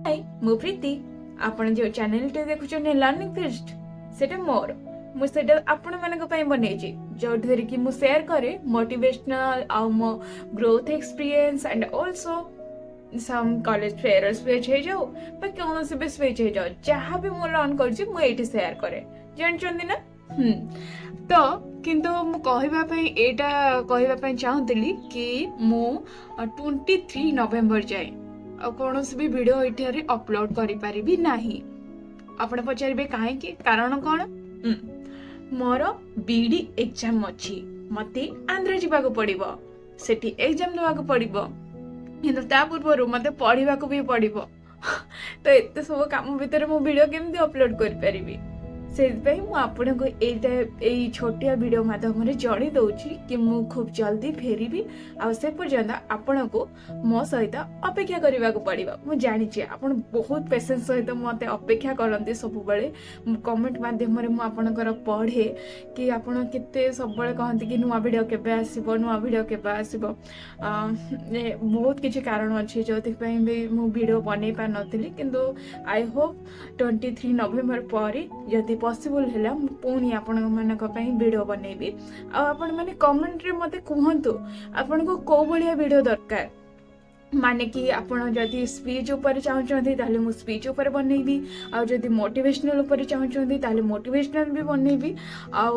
हाय मु प्रीति आपण जो चैनल टे देखुछन लर्निंग फीस्ट सेटा मोर मु सेटा आपण मानक पई बनेछि जो धरि कि मु शेयर करे मोटिवेशनल आ मो growth experience and also some college fairs पे छै जाऊ पर कोन से भी स्विच हे जाऊ जहां भी मु लर्न करछि मु एटी शेयर करे जानचंदी ना तो किंतु मु कहबा पई एटा कहबा पई चाहतली कि मु 23 नवंबर जाए आ कोनोस भी वीडियो एठारे अपलोड करि पारिबी नाही आपण पचारिबे काहे कि कारण कोन मोर बीडी एग्जाम अछि मते आंध्र जिबाको पड़िबो सेठी एग्जाम देबाको पड़िबो किंतु ता पूर्व मते पढ़िबाको भी पड़िबो तो एते सब काम भितर मु वीडियो केमती अपलोड कर पारिबी से आपको यही छोटिया वीडियो माध्यम जन दूची कि मु खूब जल्दी फेरबी आ से पर्यंत आपण को मो सहित अपेक्षा करने को पड़ो मुझे जानी आप बहुत पेसेंस सहित मत अपेक्षा करते सब कमेंट माध्यम मुझे पढ़े कि आपड़ के सब कहते कि नुआ वीडियो केबे आसीबो नुआ वीडियो केबे आसीबो बहुत किसी कारण अच्छे जो भी मु वीडियो बन पार नी किंतु आई होप 23 नवंबर पर जदि पॉसिबल है पुणी आपण मानक वीडियो बनैबी आपण माने कमेंट रे मते कहंतु आपण को को बलिया वीडियो दरकार माने कि आपण जदि स्पीच ऊपर चाहउछंती ताले मु स्पीच ऊपर बनैबी आ जदि मोटिवेशनल ऊपर चाहउछंती ताले मोटिवेशनल भी बनैबी आ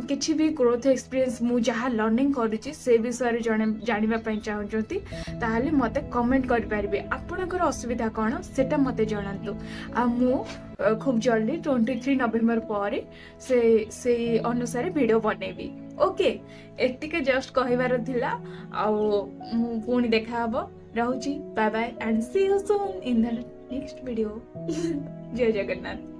किछि भी ग्रोथ एक्सपीरियंस मु जहा लर्निंग करूची से विषय जानिबा पई चाहउछंती ताले मते कमेंट कर पारिबे आपणकर असुविधा कोन सेटा मते जणांतु आ मु खूब जल्दी 23 नवंबर पर से अनुसार वीडियो बनैबी ओके एतिके जस्ट कहिबार थिला आ मु पुणी देखा हबो रहूची bye bye and see you soon in the next video जय जगन्नाथ।